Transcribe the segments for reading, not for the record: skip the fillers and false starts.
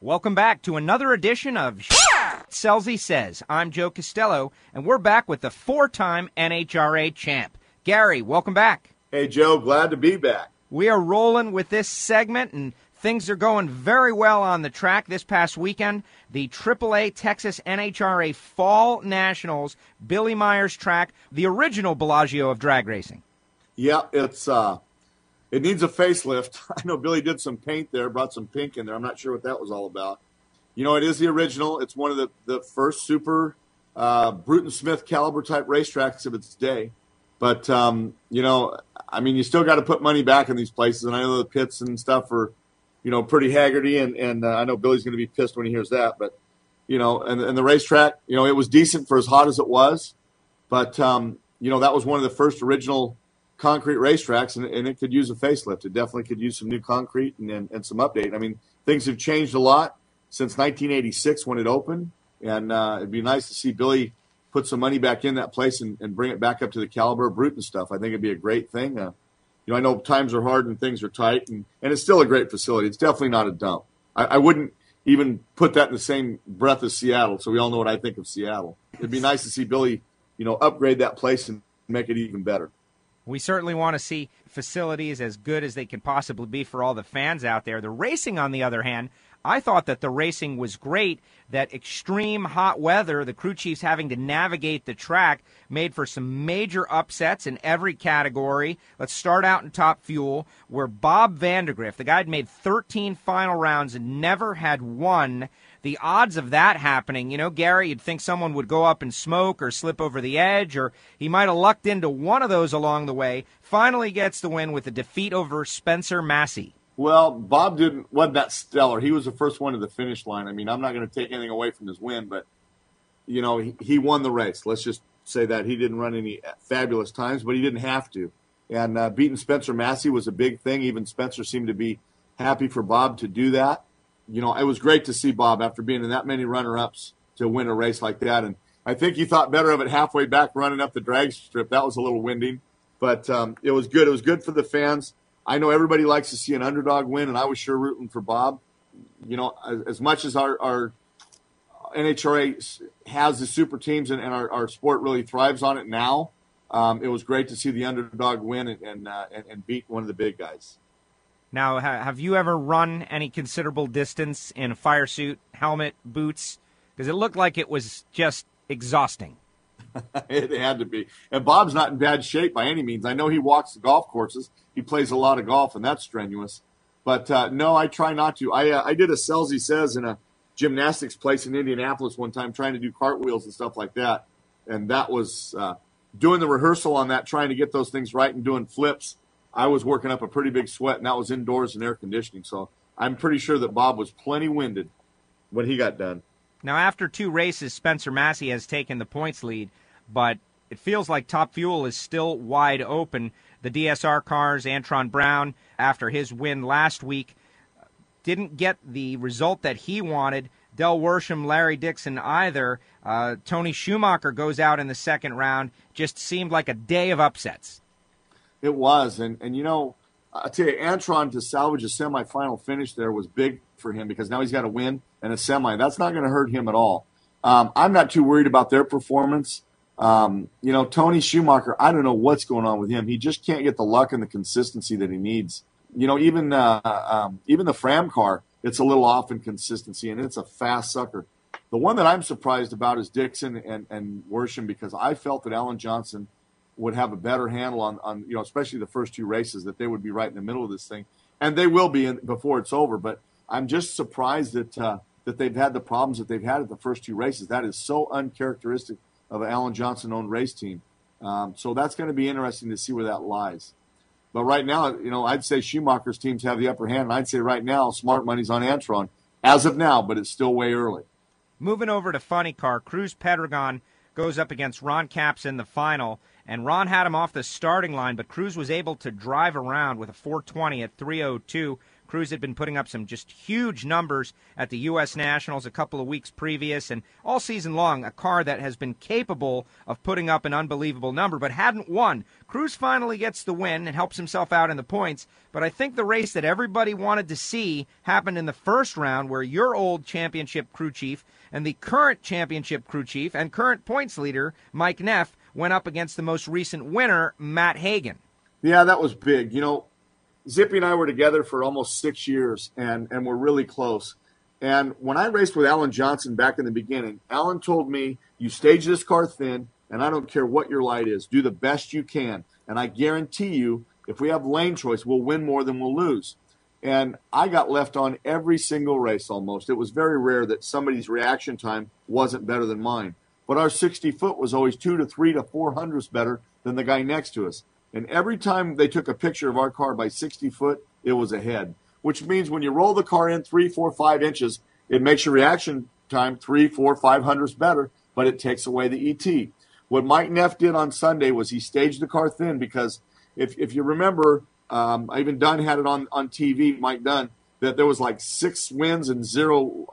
Welcome back to another edition of Scelzi Says. I'm Joe Costello, and we're back with the four-time NHRA champ. Gary, welcome back. Hey, Joe, glad to be back. We are rolling with this segment, and things are going very well on the track. This past weekend, the AAA Texas NHRA Fall Nationals, Billy Myers track, the original Bellagio of drag racing. Yeah, it needs a facelift. I know Billy did some paint there, brought some pink in there. I'm not sure what that was all about. You know, it is the original. It's one of the first super Bruton Smith caliber type racetracks of its day. But, you know, I mean, you still got to put money back in these places. And I know the pits and stuff are, you know, pretty haggardy. And I know Billy's going to be pissed when he hears that. But, you know, and the racetrack, you know, it was decent for as hot as it was. But, you know, that was one of the first original concrete racetracks, and it could use a facelift. It definitely could use some new concrete and some update. I mean, things have changed a lot since 1986 when it opened. And it'd be nice to see Billy put some money back in that place and bring it back up to the caliber of Bruton stuff. I think it'd be a great thing. You know, I know times are hard and things are tight, and it's still a great facility. It's definitely not a dump. I wouldn't even put that in the same breath as Seattle, so we all know what I think of Seattle. It'd be nice to see Billy, you know, upgrade that place and make it even better. We certainly want to see facilities as good as they can possibly be for all the fans out there. The racing, on the other hand, I thought that the racing was great. That extreme hot weather, the crew chiefs having to navigate the track, made for some major upsets in every category. Let's start out in Top Fuel, where Bob Vandergriff, the guy had made 13 final rounds and never had won. The odds of that happening, you know, Gary, you'd think someone would go up and smoke or slip over the edge, or he might have lucked into one of those along the way. Finally gets the win with a defeat over Spencer Massey. Well, Bob wasn't that stellar. He was the first one to the finish line. I mean, I'm not going to take anything away from his win, but, you know, he won the race. Let's just say that. He didn't run any fabulous times, but he didn't have to. And beating Spencer Massey was a big thing. Even Spencer seemed to be happy for Bob to do that. You know, it was great to see Bob, after being in that many runner-ups, to win a race like that. And I think he thought better of it halfway back running up the drag strip. That was a little winding, but it was good. It was good for the fans. I know everybody likes to see an underdog win, and I was sure rooting for Bob. You know, as much as our NHRA has the super teams and our sport really thrives on it now, it was great to see the underdog win and beat one of the big guys. Now, have you ever run any considerable distance in a fire suit, helmet, boots? Because it looked like it was just exhausting. It had to be. And Bob's not in bad shape by any means. I know he walks the golf courses. He plays a lot of golf, and that's strenuous. But, no, I try not to. I did a Scelzi Says in a gymnastics place in Indianapolis one time, trying to do cartwheels and stuff like that. And that was doing the rehearsal on that, trying to get those things right and doing flips. I was working up a pretty big sweat, and that was indoors in air conditioning. So I'm pretty sure that Bob was plenty winded when he got done. Now, after two races, Spencer Massey has taken the points lead, but it feels like Top Fuel is still wide open. The DSR cars, Antron Brown, after his win last week, didn't get the result that he wanted. Del Worsham, Larry Dixon either. Tony Schumacher goes out in the second round. Just seemed like a day of upsets. It was, and you know, I'll tell you, Antron to salvage a semifinal finish there was big for him, because now he's got a win and a semi. That's not going to hurt him at all. I'm not too worried about their performance. You know, Tony Schumacher, I don't know what's going on with him. He just can't get the luck and the consistency that he needs. You know, even the Fram car, it's a little off in consistency, and it's a fast sucker. The one that I'm surprised about is Dixon and Worsham, because I felt that Alan Johnson would have a better handle on, you know, especially the first two races, that they would be right in the middle of this thing. And they will be before it's over. But I'm just surprised that they've had the problems that they've had at the first two races. That is so uncharacteristic of an Alan Johnson-owned race team. So that's going to be interesting to see where that lies. But right now, you know, I'd say Schumacher's teams have the upper hand. And I'd say right now, smart money's on Antron as of now, but it's still way early. Moving over to Funny Car, Cruz Pedregon goes up against Ron Capps in the final. And Ron had him off the starting line, but Cruz was able to drive around with a 420 at 3:02. Cruz had been putting up some just huge numbers at the U.S. Nationals a couple of weeks previous, and all season long, a car that has been capable of putting up an unbelievable number, but hadn't won. Cruz finally gets the win and helps himself out in the points, but I think the race that everybody wanted to see happened in the first round, where your old championship crew chief and the current championship crew chief and current points leader, Mike Neff, went up against the most recent winner, Matt Hagan. Yeah, that was big. Zippy and I were together for almost 6 years, and we're really close. And when I raced with Alan Johnson back in the beginning, Alan told me, you stage this car thin, and I don't care what your light is. Do the best you can. And I guarantee you, if we have lane choice, we'll win more than we'll lose. And I got left on every single race almost. It was very rare that somebody's reaction time wasn't better than mine. But our 60-foot was always 2 to 3 to 4 hundredths better than the guy next to us. And every time they took a picture of our car by 60 foot, it was ahead, which means when you roll the car in 3, 4, 5 inches, it makes your reaction time 3, 4, 5 hundredths better, but it takes away the ET. What Mike Neff did on Sunday was he staged the car thin because if you remember, even Dunn had it on TV, Mike Dunn, that there was like 6 wins and 0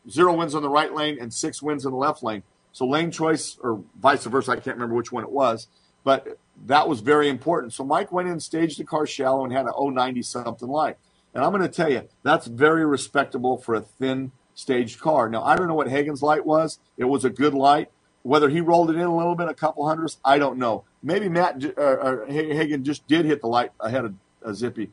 wins on the right lane and 6 wins in the left lane. So lane choice or vice versa, I can't remember which one it was, but that was very important. So Mike went in and staged the car shallow and had an 090 something light. And I'm going to tell you, that's very respectable for a thin staged car. Now, I don't know what Hagen's light was. It was a good light. Whether he rolled it in a little bit, a couple hundredths, I don't know. Maybe Hagen just did hit the light ahead of Zippy.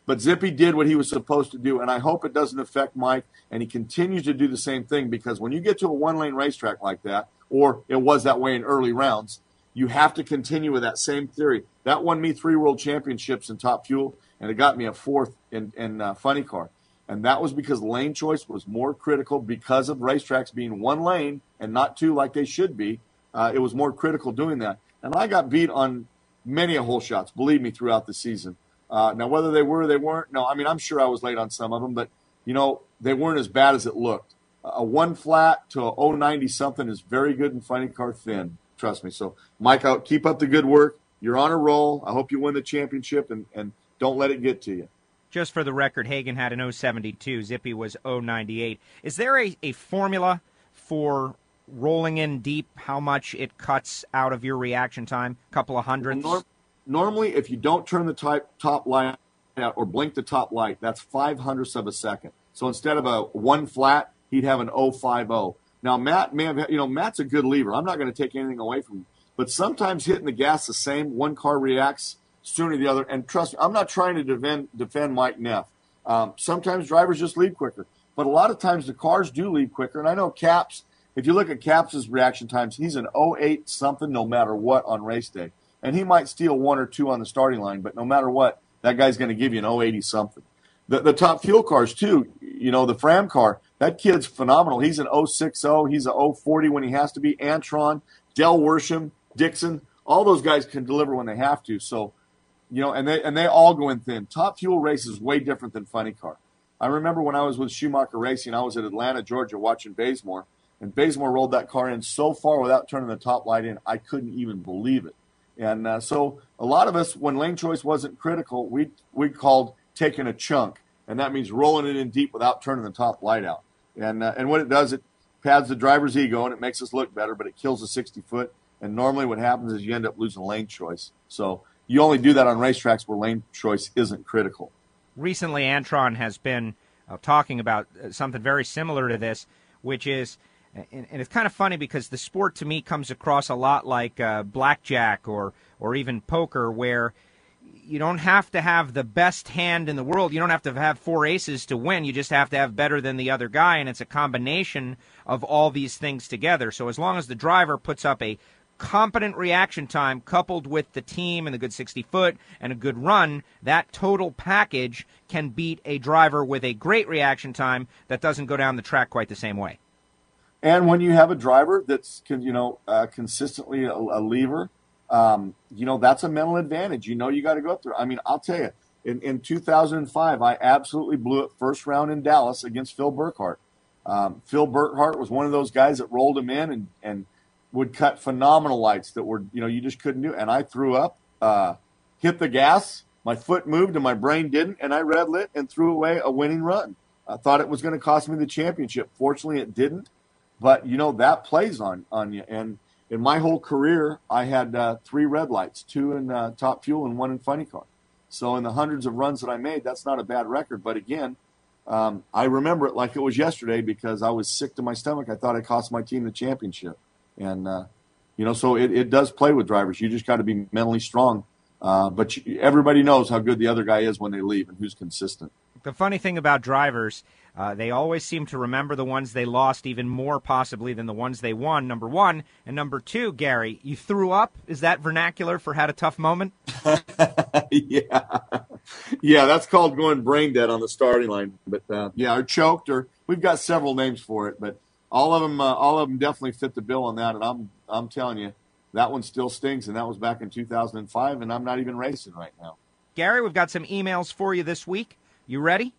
But Zippy did what he was supposed to do, and I hope it doesn't affect Mike, and he continues to do the same thing, because when you get to a one-lane racetrack like that, or it was that way in early rounds, you have to continue with that same theory. That won me 3 world championships in Top Fuel, and it got me a 4th in Funny Car. And that was because lane choice was more critical because of racetracks being 1 lane and not 2 like they should be. It was more critical doing that. And I got beat on many a hole shots, believe me, throughout the season. Now, whether they were or they weren't, no, I mean, I'm sure I was late on some of them, but, they weren't as bad as it looked. A 1 flat to a 090 something is very good in Funny Car thin. Trust me. So, Mike, keep up the good work. You're on a roll. I hope you win the championship, and don't let it get to you. Just for the record, Hagen had an 072. Zippy was 098. Is there a formula for rolling in deep, how much it cuts out of your reaction time? A couple of hundredths? Well, normally, if you don't turn the top light out or blink the top light, that's 0.05 of a second. So instead of a 1 flat, he'd have an 050. Now, Matt may have, Matt's a good lever. I'm not going to take anything away from him. But sometimes hitting the gas the same, one car reacts sooner than the other. And trust me, I'm not trying to defend Mike Neff. Sometimes drivers just leave quicker. But a lot of times the cars do leave quicker. And I know Caps, if you look at Caps' reaction times, he's an 08 something no matter what on race day. And he might steal 1 or 2 on the starting line, but no matter what, that guy's going to give you an 080 something. The Top Fuel cars, too, the Fram car, that kid's phenomenal. He's an 060. He's a 040 when he has to be. Antron, Del Worsham, Dixon, all those guys can deliver when they have to. So, and they all go in thin. Top Fuel race is way different than Funny Car. I remember when I was with Schumacher Racing, I was at Atlanta, Georgia, watching Bazemore, and Bazemore rolled that car in so far without turning the top light in, I couldn't even believe it. And so a lot of us, when lane choice wasn't critical, we called taking a chunk, and that means rolling it in deep without turning the top light out. And what it does, it pads the driver's ego, and it makes us look better, but it kills the 60-foot. And normally what happens is you end up losing lane choice. So you only do that on racetracks where lane choice isn't critical. Recently, Antron has been talking about something very similar to this, which is, and it's kind of funny because the sport to me comes across a lot like blackjack or even poker, where you don't have to have the best hand in the world. You don't have to have 4 aces to win. You just have to have better than the other guy, and it's a combination of all these things together. So as long as the driver puts up a competent reaction time coupled with the team and the good 60-foot and a good run, that total package can beat a driver with a great reaction time that doesn't go down the track quite the same way. And when you have a driver that's consistently a lever, that's a mental advantage. You got to go up there. I mean, I'll tell you, in 2005, I absolutely blew it first round in Dallas against Phil Burkhart. Phil Burkhart was one of those guys that rolled him in and would cut phenomenal lights that were, you just couldn't do. And I threw up, hit the gas, My foot moved and my brain didn't, and I red lit and threw away a winning run. I thought it was going to cost me the championship. Fortunately, it didn't. But, that plays on you. And in my whole career, I had 3 red lights, 2 in Top Fuel and 1 in Funny Car. So in the hundreds of runs that I made, that's not a bad record. But again, I remember it like it was yesterday because I was sick to my stomach. I thought I cost my team the championship. And, so it does play with drivers. You just got to be mentally strong. But everybody knows how good the other guy is when they leave and who's consistent. The funny thing about drivers, they always seem to remember the ones they lost even more possibly than the ones they won, number one. And number two, Gary, you threw up? Is that vernacular for had a tough moment? Yeah. Yeah, that's called going brain dead on the starting line. But, or choked, or we've got several names for it. But all of them definitely fit the bill on that. And I'm telling you, that one still stings, and that was back in 2005, and I'm not even racing right now. Gary, we've got some emails for you this week. You ready?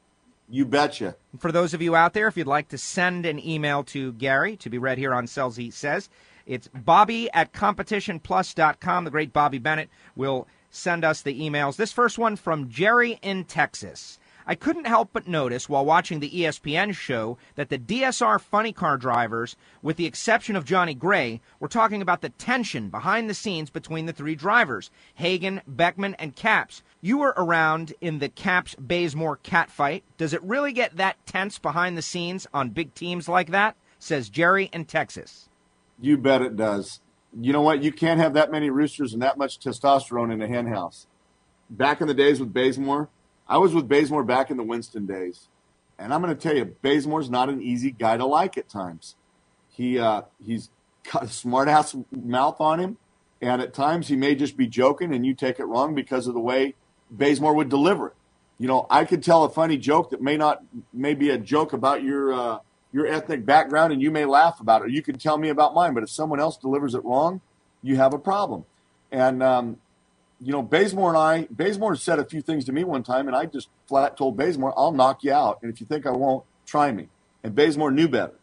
You betcha. For those of you out there, if you'd like to send an email to Gary to be read here on Scelzi Says, it's bobby@competitionplus.com. The great Bobby Bennett will send us the emails. This first one from Jerry in Texas. I couldn't help but notice while watching the ESPN show that the DSR funny car drivers, with the exception of Johnny Gray, were talking about the tension behind the scenes between the 3 drivers, Hagan, Beckman, and Capps. You were around in the Capps-Bazemore catfight. Does it really get that tense behind the scenes on big teams like that? Says Jerry in Texas. You bet it does. You know what? You can't have that many roosters and that much testosterone in a hen house. Back in the days with Bazemore, I was with Bazemore back in the Winston days. And I'm going to tell you, Bazemore's not an easy guy to like at times. He's got a smart-ass mouth on him, and at times he may just be joking and you take it wrong because of the way Bazemore would deliver it. I could tell a funny joke that may be a joke about your ethnic background, and you may laugh about it. Or you could tell me about mine, but if someone else delivers it wrong, you have a problem. And Bazemore said a few things to me one time, and I just flat told Bazemore, I'll knock you out. And if you think I won't, try me. And Bazemore knew better.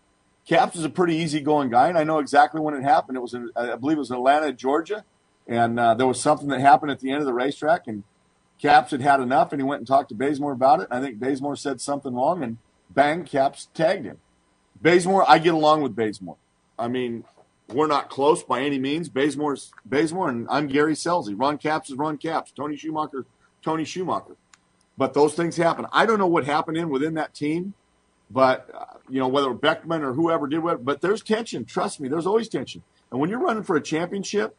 Capps is a pretty easygoing guy, and I know exactly when it happened. It was I believe it was in Atlanta, Georgia, and there was something that happened at the end of the racetrack, and Capps had enough, and he went and talked to Bazemore about it. I think Bazemore said something wrong, and bang, Capps tagged him. Bazemore, I get along with Bazemore. I mean, we're not close by any means. Bazemore's Bazemore, and I'm Gary Scelzi. Ron Capps is Ron Capps. Tony Schumacher, Tony Schumacher. But those things happen. I don't know what happened within that team, but, whether Beckman or whoever did what, but there's tension. Trust me, there's always tension. And when you're running for a championship,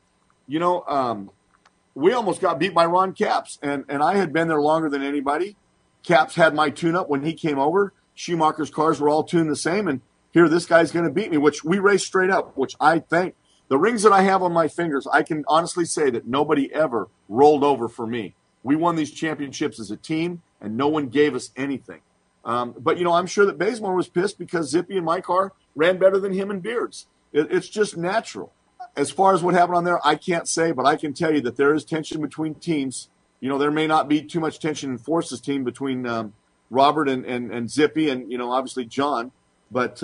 we almost got beat by Ron Capps, and I had been there longer than anybody. Capps had my tune-up when he came over. Schumacher's cars were all tuned the same, and here this guy's going to beat me, which we raced straight up, which I think the rings that I have on my fingers, I can honestly say that nobody ever rolled over for me. We won these championships as a team, and no one gave us anything. But I'm sure that Bazemore was pissed because Zippy and my car ran better than him and Beard's. It's just natural. As far as what happened on there, I can't say, but I can tell you that there is tension between teams. There may not be too much tension in Force's team between Robert and Zippy and, obviously John. But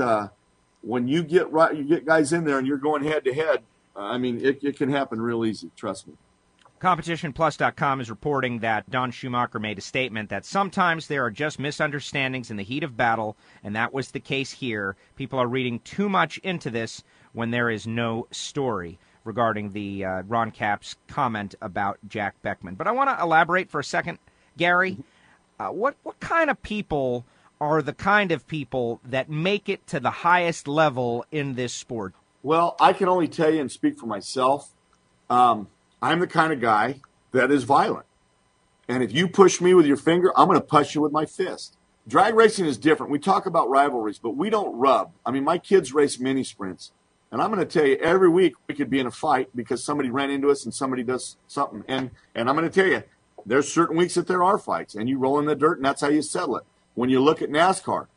when you get guys in there and you're going head-to-head, it can happen real easy. Trust me. CompetitionPlus.com is reporting that Don Schumacher made a statement that sometimes there are just misunderstandings in the heat of battle, and that was the case here. People are reading too much into this when there is no story regarding the Ron Capps comment about Jack Beckman. But I want to elaborate for a second, Gary. What kind of people are the kind of people that make it to the highest level in this sport? Well, I can only tell you and speak for myself. I'm the kind of guy that is violent. And if you push me with your finger, I'm going to push you with my fist. Drag racing is different. We talk about rivalries, but we don't rub. My kids race mini sprints. And I'm going to tell you, every week we could be in a fight because somebody ran into us and somebody does something. And I'm going to tell you, there's certain weeks that there are fights, and you roll in the dirt, and that's how you settle it. When you look at NASCAR,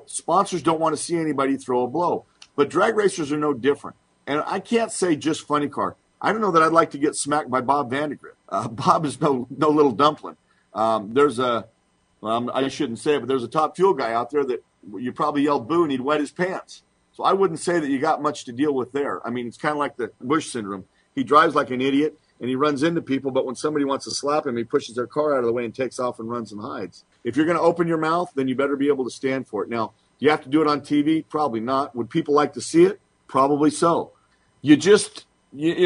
sponsors don't want to see anybody throw a blow. But drag racers are no different. And I can't say just funny car. I don't know that I'd like to get smacked by Bob Vandegrift. Bob is no little dumpling. I shouldn't say it, but there's a Top Fuel guy out there that you probably yell boo and he'd wet his pants. So I wouldn't say that you got much to deal with there. It's kind of like the Bush syndrome. He drives like an idiot, and he runs into people, but when somebody wants to slap him, he pushes their car out of the way and takes off and runs and hides. If you're going to open your mouth, then you better be able to stand for it. Now, do you have to do it on TV? Probably not. Would people like to see it? Probably so. You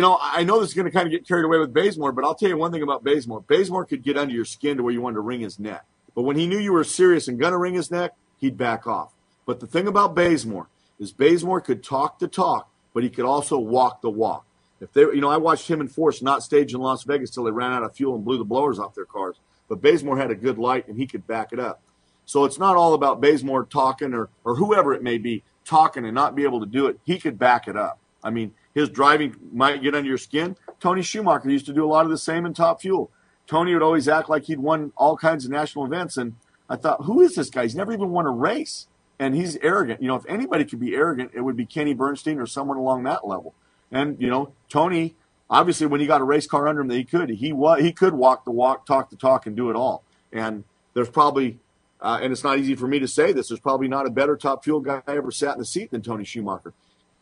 know, I know this is going to kind of get carried away with Bazemore, but I'll tell you one thing about Bazemore. Bazemore could get under your skin to where you wanted to wring his neck. But when he knew you were serious and going to wring his neck, he'd back off. But the thing about Bazemore is Bazemore could talk the talk, but he could also walk the walk. If they, you know, I watched him and Force not stage in Las Vegas till they ran out of fuel and blew the blowers off their cars. But Bazemore had a good light, and he could back it up. So it's not all about Bazemore talking or whoever it may be talking and not be able to do it. He could back it up. I mean, his driving might get under your skin. Tony Schumacher used to do a lot of the same in Top Fuel. Tony would always act like he'd won all kinds of national events, and I thought, who is this guy? He's never even won a race, and he's arrogant. You know, if anybody could be arrogant, it would be Kenny Bernstein or someone along that level. And, you know, Tony, obviously when he got a race car under him that he could walk the walk, talk the talk, and do it all. And there's probably, and it's not easy for me to say this, there's probably not a better Top Fuel guy ever sat in the seat than Tony Schumacher.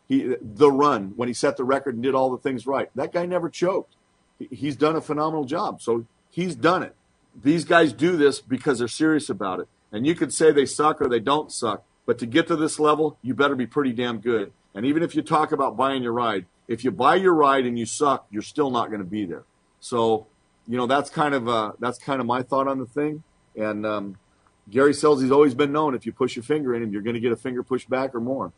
The run, when he set the record and did all the things right, that guy never choked. He's done a phenomenal job. So he's done it. These guys do this because they're serious about it. And you could say they suck or they don't suck, but to get to this level, you better be pretty damn good. And even if you talk about buying your ride, if you buy your ride and you suck, you're still not going to be there. So, you know, that's kind of my thought on the thing. And Gary Scelzi's always been known, if you push your finger in him, you're going to get a finger pushed back or more.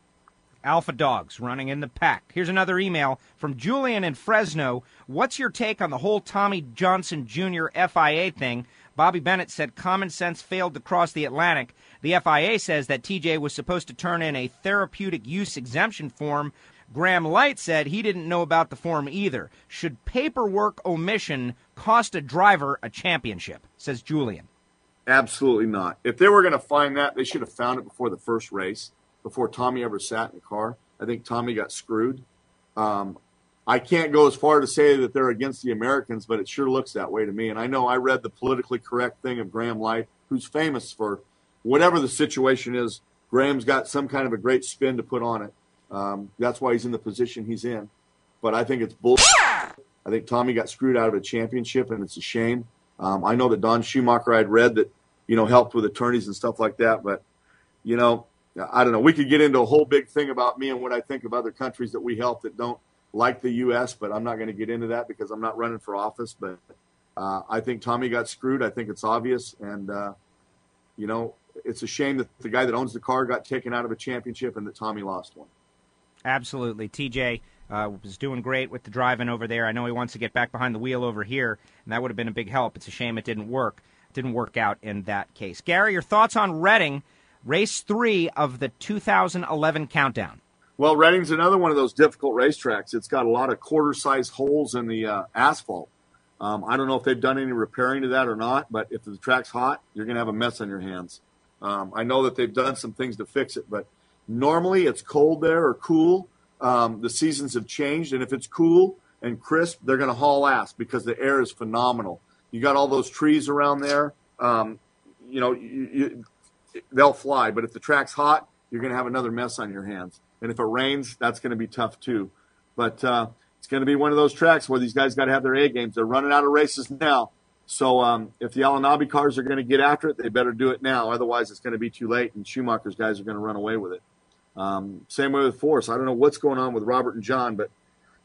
Alpha dogs running in the pack. Here's another email from Julian in Fresno. What's your take on the whole Tommy Johnson Jr. FIA thing? Bobby Bennett said common sense failed to cross the Atlantic. The FIA says that TJ was supposed to turn in a therapeutic use exemption form. Graham Light said he didn't know about the form either. Should paperwork omission cost a driver a championship? Says Julian. Absolutely not. If they were going to find that, they should have found it before the first race, before Tommy ever sat in the car. I think Tommy got screwed. I can't go as far to say that they're against the Americans, but it sure looks that way to me. And I know I read the politically correct thing of Graham Light, who's famous for whatever the situation is. Graham's got some kind of a great spin to put on it. That's why he's in the position he's in. But I think it's bullshit. I think Tommy got screwed out of a championship, and it's a shame. I know that Don Schumacher, I'd read that, you know, helped with attorneys and stuff like that. But, you know, I don't know. We could get into a whole big thing about me and what I think of other countries that we help that don't like the U.S., but I'm not going to get into that because I'm not running for office. But I think Tommy got screwed. I think it's obvious. And, you know, it's a shame that the guy that owns the car got taken out of a championship and that Tommy lost one. Absolutely. TJ was doing great with the driving over there. I know he wants to get back behind the wheel over here, and that would have been a big help. It's a shame it didn't work. It didn't work out in that case. Gary, your thoughts on Reading, race 3 of the 2011 countdown? Well, Reading's another one of those difficult racetracks. It's got a lot of quarter-size holes in the asphalt. I don't know if they've done any repairing to that or not, but if the track's hot, you're going to have a mess on your hands. I know that they've done some things to fix it, but normally it's cold there or cool. The seasons have changed, and if it's cool and crisp, they're going to haul ass because the air is phenomenal. You got all those trees around there. You know, they'll fly, but if the track's hot, you're going to have another mess on your hands. And if it rains, that's going to be tough too. But it's going to be one of those tracks where these guys got to have their A games. They're running out of races now. So if the Alanabi cars are going to get after it, they better do it now. Otherwise, it's going to be too late, and Schumacher's guys are going to run away with it. Same way with Force. I don't know what's going on with Robert and John, but,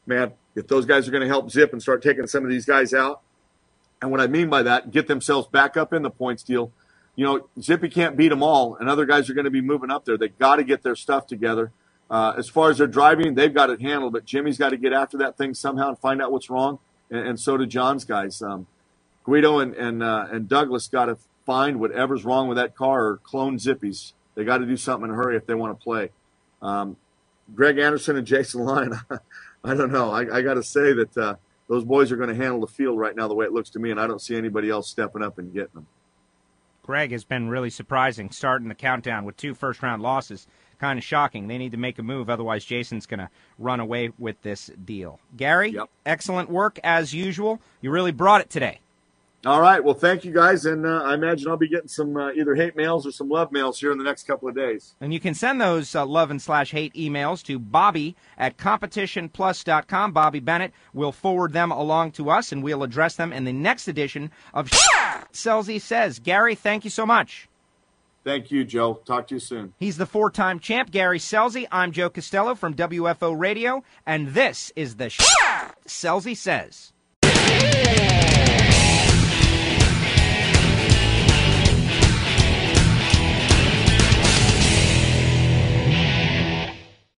man, if those guys are going to help Zip and start taking some of these guys out, and what I mean by that, get themselves back up in the points deal. You know, Zippy can't beat them all, and other guys are going to be moving up there. They got to get their stuff together. As far as their driving, they've got it handled, but Jimmy's got to get after that thing somehow and find out what's wrong, and so do John's guys. Guido and Douglas got to find whatever's wrong with that car or clone Zippy's. They got to do something in a hurry if they want to play. Greg Anderson and Jason Lyon, I don't know. I got to say that those boys are going to handle the field right now the way it looks to me, and I don't see anybody else stepping up and getting them. Greg has been really surprising, starting the countdown with 2 first-round losses. Kind of shocking. They need to make a move, otherwise Jason's going to run away with this deal. Gary, Yep. Excellent work as usual. You really brought it today. All right. Well, thank you guys, and I imagine I'll be getting some either hate mails or some love mails here in the next couple of days. And you can send those love and /hate emails to Bobby@competitionplus.com. Bobby Bennett will forward them along to us, and we'll address them in the next edition of Scelzi Says. Gary, thank you so much. Thank you, Joe. Talk to you soon. He's the 4-time champ, Gary Scelzi. I'm Joe Costello from WFO Radio, and this is the Scelzi Says.